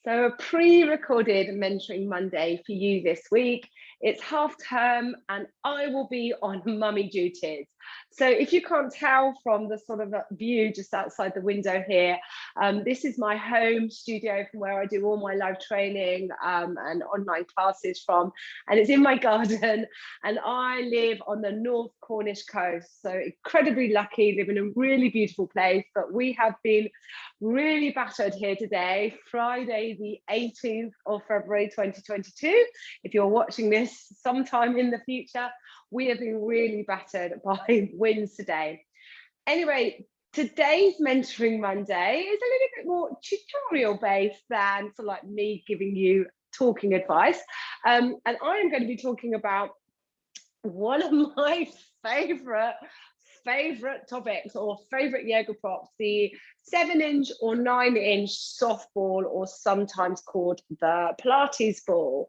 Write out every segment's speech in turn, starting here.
So a pre-recorded Mentoring Monday for you this week. It's half term and I will be on mummy duties. So if you can't tell from the sort of view just outside the window here, this is my home studio from where I do all my live training and online classes from. And it's in my garden and I live on the North Cornish coast. So incredibly lucky, live in a really beautiful place, but we have been really battered here today, Friday, the 18th of February 2022. If you're watching this sometime in the future, we have been really battered by winds today. Anyway, today's Mentoring Monday is a little bit more tutorial based than sort of like me giving you talking advice. And I am going to be talking about one of my favorite topics or favorite yoga props, the 7-inch or 9-inch softball, or sometimes called the Pilates ball.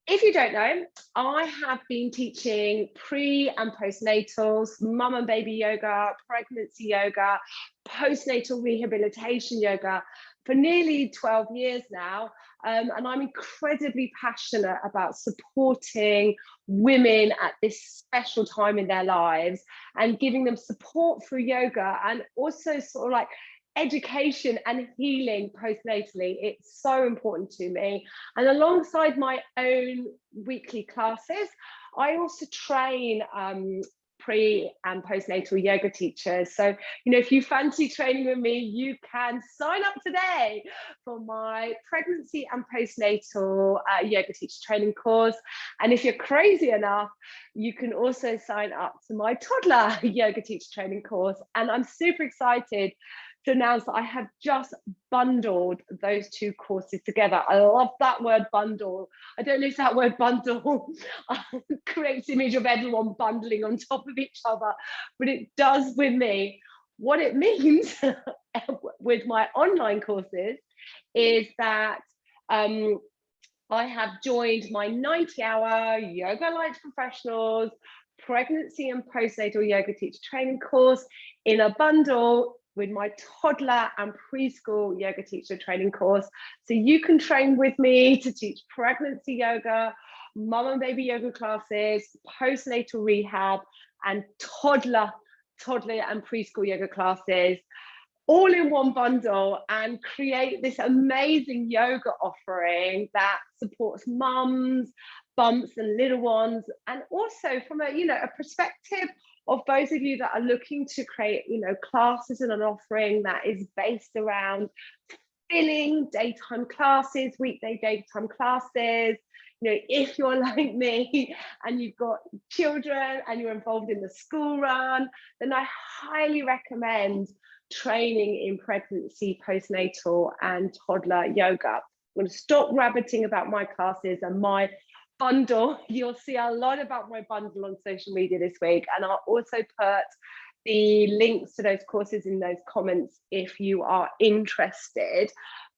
If you don't know, I have been teaching pre and postnatals, mum and baby yoga, pregnancy yoga, postnatal rehabilitation yoga for nearly 12 years now. And I'm incredibly passionate about supporting women at this special time in their lives and giving them support through yoga, and also sort of like education and healing postnatally. It's so important to me. And alongside my own weekly classes, I also train pre and postnatal yoga teachers. So, if you fancy training with me, you can sign up today for my pregnancy and postnatal yoga teacher training course. And if you're crazy enough, you can also sign up to my toddler yoga teacher training course. And I'm super excited to announce that I have just bundled those two courses together. I love that word bundle. I don't know if that word bundle creates the image of everyone bundling on top of each other, but it does with me. What it means with my online courses is that I have joined my 90-hour Yoga Light Professionals pregnancy and postnatal yoga teacher training course in a bundle with my toddler and preschool yoga teacher training course. So you can train with me to teach pregnancy yoga, mum and baby yoga classes, postnatal rehab, and toddler and preschool yoga classes, all in one bundle, and create this amazing yoga offering that supports mums, bumps and little ones, and also from a perspective of those of you that are looking to create classes and an offering that is based around filling daytime classes, weekday daytime classes. If you're like me and you've got children and you're involved in the school run, then I highly recommend training in pregnancy, postnatal and toddler yoga. I'm going to stop rabbiting about my classes and my bundle. You'll see a lot about my bundle on social media this week, and I'll also put the links to those courses in those comments if you are interested.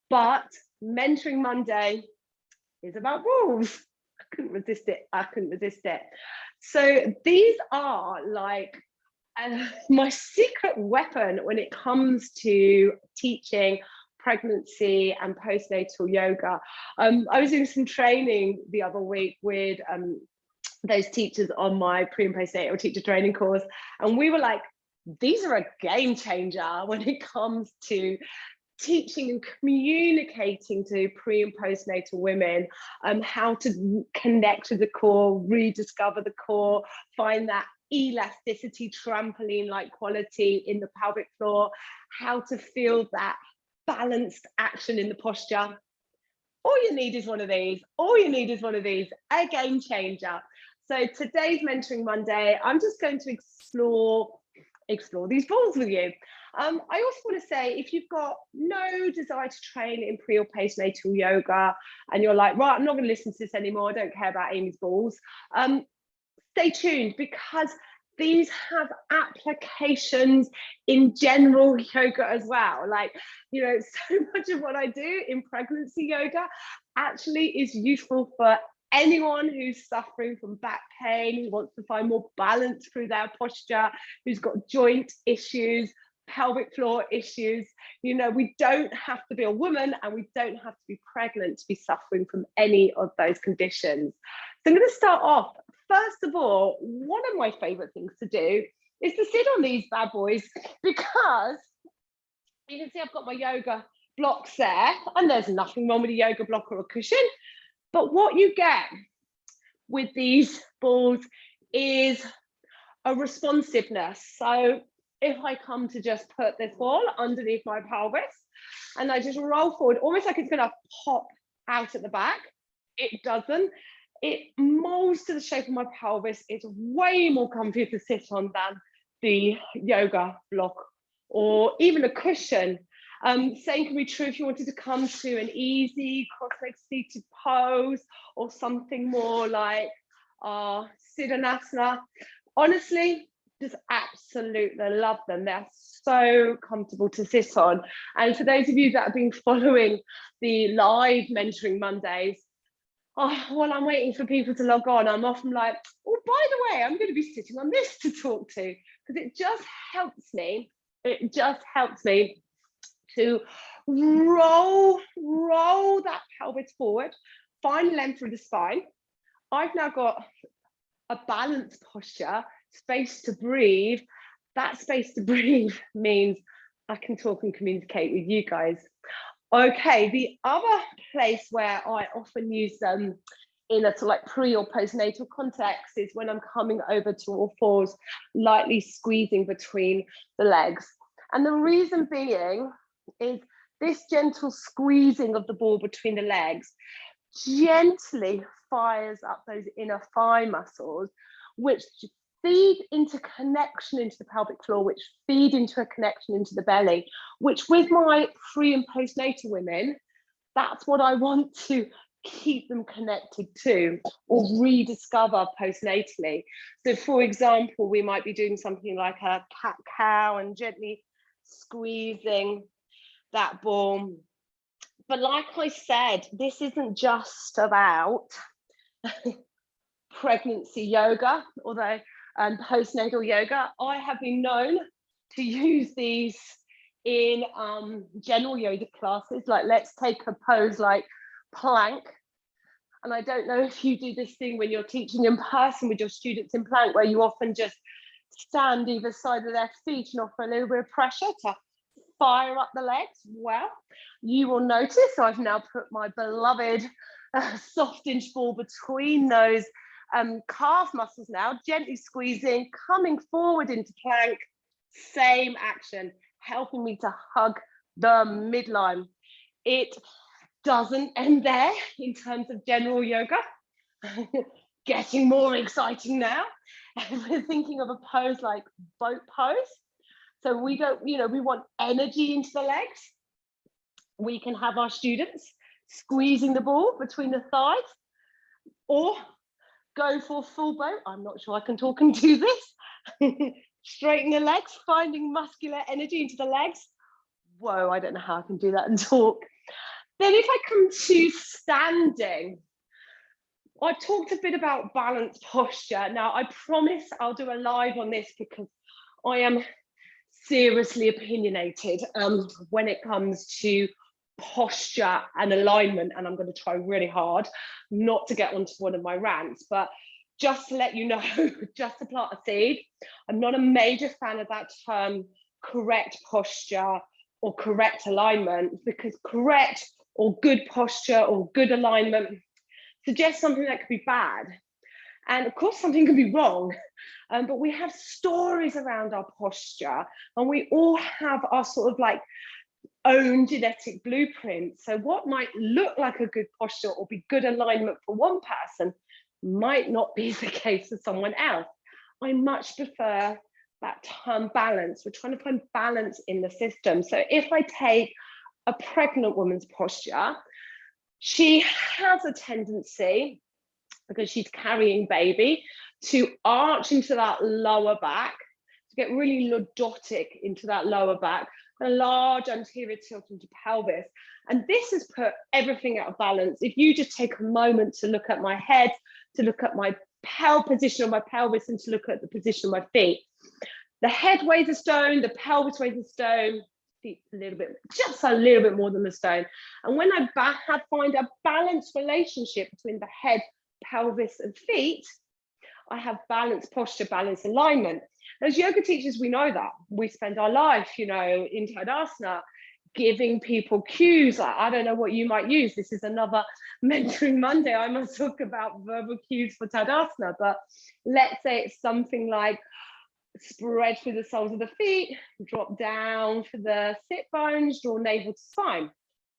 But Mentoring Monday is about rules. I couldn't resist it. So these are like my secret weapon when it comes to teaching pregnancy and postnatal yoga. I was doing some training the other week with those teachers on my pre and postnatal teacher training course, and we were like, these are a game changer when it comes to teaching and communicating to pre and postnatal women how to connect with the core, rediscover the core, find that elasticity trampoline like quality in the pelvic floor, how to feel that balanced action in the posture. All you need is one of these. A game changer. So today's Mentoring Monday, I'm just going to explore these balls with you. I also want to say, if you've got no desire to train in pre or postnatal yoga and you're like, right, I'm not going to listen to this anymore, I don't care about Amy's balls, stay tuned, because these have applications in general yoga as well. So much of what I do in pregnancy yoga actually is useful for anyone who's suffering from back pain, who wants to find more balance through their posture, who's got joint issues, pelvic floor issues. You know, we don't have to be a woman and we don't have to be pregnant to be suffering from any of those conditions. So I'm going to start off. First of all, one of my favorite things to do is to sit on these bad boys, because you can see I've got my yoga blocks there, and there's nothing wrong with a yoga block or a cushion. But what you get with these balls is a responsiveness. So if I come to just put this ball underneath my pelvis and I just roll forward, almost like it's going to pop out at the back, it doesn't. It molds to the shape of my pelvis. It's way more comfy to sit on than the yoga block or even a cushion. Same can be true if you wanted to come to an easy cross-legged seated pose or something more like Siddhanasana. Honestly, just absolutely love them. They're so comfortable to sit on. And for those of you that have been following the live mentoring Mondays, while I'm waiting for people to log on, I'm often like, oh, by the way, I'm going to be sitting on this to talk to, because it just helps me. It just helps me to roll that pelvis forward, find length through the spine. I've now got a balanced posture, space to breathe. That space to breathe means I can talk and communicate with you guys. Okay, the other place where I often use them in a sort of like pre or postnatal context is when I'm coming over to all fours, lightly squeezing between the legs. And the reason being is this gentle squeezing of the ball between the legs gently fires up those inner thigh muscles, which feed into connection into the pelvic floor, which feed into a connection into the belly, which with my pre and postnatal women, that's what I want to keep them connected to or rediscover postnatally. So for example, we might be doing something like a cat-cow and gently squeezing that ball. But like I said, this isn't just about pregnancy yoga, although postnatal yoga. I have been known to use these in general yoga classes, like let's take a pose like plank. And I don't know if you do this thing when you're teaching in person with your students in plank, where you often just stand either side of their feet and offer a little bit of pressure to fire up the legs. Well, you will notice I've now put my beloved soft inch ball between those calf muscles now, gently squeezing, coming forward into plank, same action, helping me to hug the midline. It doesn't end there in terms of general yoga. Getting more exciting now. We're thinking of a pose like boat pose. So we don't, we want energy into the legs. We can have our students squeezing the ball between the thighs, or go for full boat. I'm not sure I can talk and do this. Straighten the legs, finding muscular energy into the legs. Whoa, I don't know how I can do that and talk. Then if I come to standing, I talked a bit about balanced posture. Now, I promise I'll do a live on this because I am seriously opinionated when it comes to posture and alignment, and I'm going to try really hard not to get onto one of my rants, but just to let you know, just to plant a seed, I'm not a major fan of that term correct posture or correct alignment, because correct or good posture or good alignment suggests something that could be bad, and of course something can be wrong. But we have stories around our posture, and we all have our sort of like own genetic blueprint. So what might look like a good posture or be good alignment for one person might not be the case for someone else. I much prefer that term balance. We're trying to find balance in the system. So if I take a pregnant woman's posture, she has a tendency, because she's carrying baby, to arch into that lower back, to get really lordotic into that lower back, a large anterior tilt into pelvis. And this has put everything out of balance. If you just take a moment to look at my head, to look at my position of my pelvis, and to look at the position of my feet, The head weighs a stone, the pelvis weighs a stone, feet a little bit, just a little bit more than the stone. And when I find a balanced relationship between the head, pelvis, and feet, I have balanced posture, balanced alignment. As yoga teachers, we know that. We spend our life, you know, in Tadasana, giving people cues. Like, I don't know what you might use. This is another Mentoring Monday. I must talk about verbal cues for Tadasana, but let's say it's something like spread through the soles of the feet, drop down for the sit bones, draw navel to spine.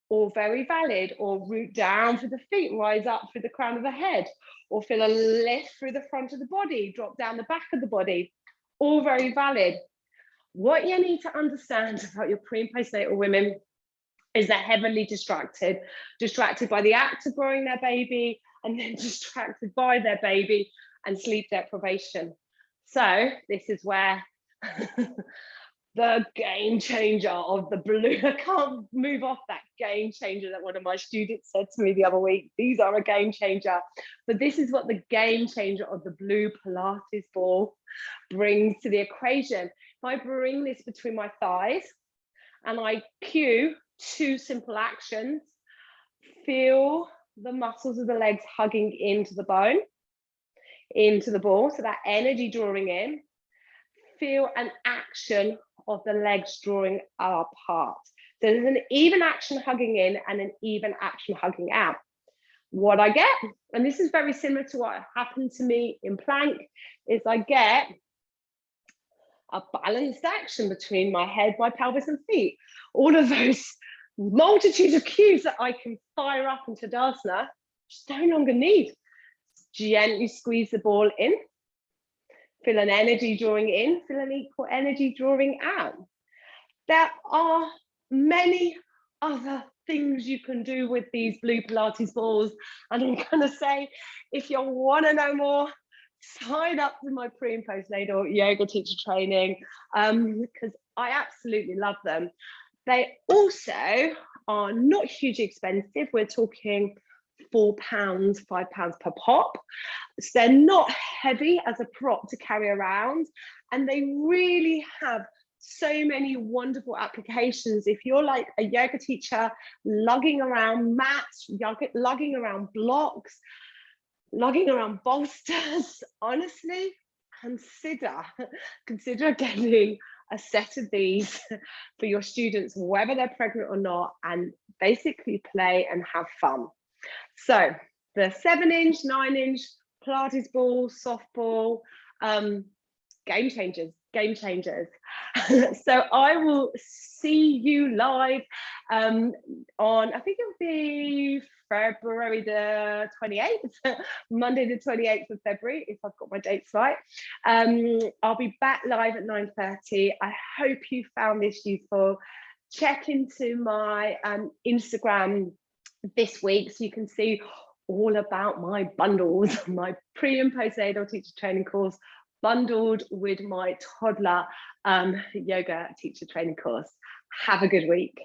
All very valid. Or root down for the feet, rise up through the crown of the head, or feel a lift through the front of the body, drop down the back of the body. All very valid. What you need to understand about your pre and postnatal women is they're heavily distracted by the act of growing their baby, and then distracted by their baby and sleep deprivation. So this is where the game changer of the blue, I can't move off that game changer that one of my students said to me the other week. These are a game changer, but this is what the game changer of the blue Pilates ball brings to the equation. If I bring this between my thighs and I cue 2 simple actions, feel the muscles of the legs hugging into the bone, into the ball, so that energy drawing in. Feel an action of the legs drawing apart. So there's an even action hugging in and an even action hugging out. What I get, and this is very similar to what happened to me in plank, is I get a balanced action between my head, my pelvis, and feet. All of those multitudes of cues that I can fire up in Tadasana, just no longer need. Gently squeeze the ball in. Feel an energy drawing in, feel an equal energy drawing out. There are many other things you can do with these blue Pilates balls. And I'm going to say, if you want to know more, sign up to my pre and postnatal yoga teacher training, because I absolutely love them. They also are not hugely expensive. We're talking £4, £5 per pop. So they're not heavy as a prop to carry around, and they really have so many wonderful applications. If you're like a yoga teacher, lugging around mats, lugging around blocks, lugging around bolsters, honestly, consider getting a set of these for your students, whether they're pregnant or not, and basically play and have fun. So the 7-inch, 9-inch Pilates ball, softball, game changers. So I will see you live on, I think it'll be February the 28th, Monday the 28th of February, if I've got my dates right. I'll be back live at 9:30. I hope you found this useful. Check into my Instagram this week so you can see all about my bundles, my pre and postnatal teacher training course bundled with my toddler yoga teacher training course. Have a good week.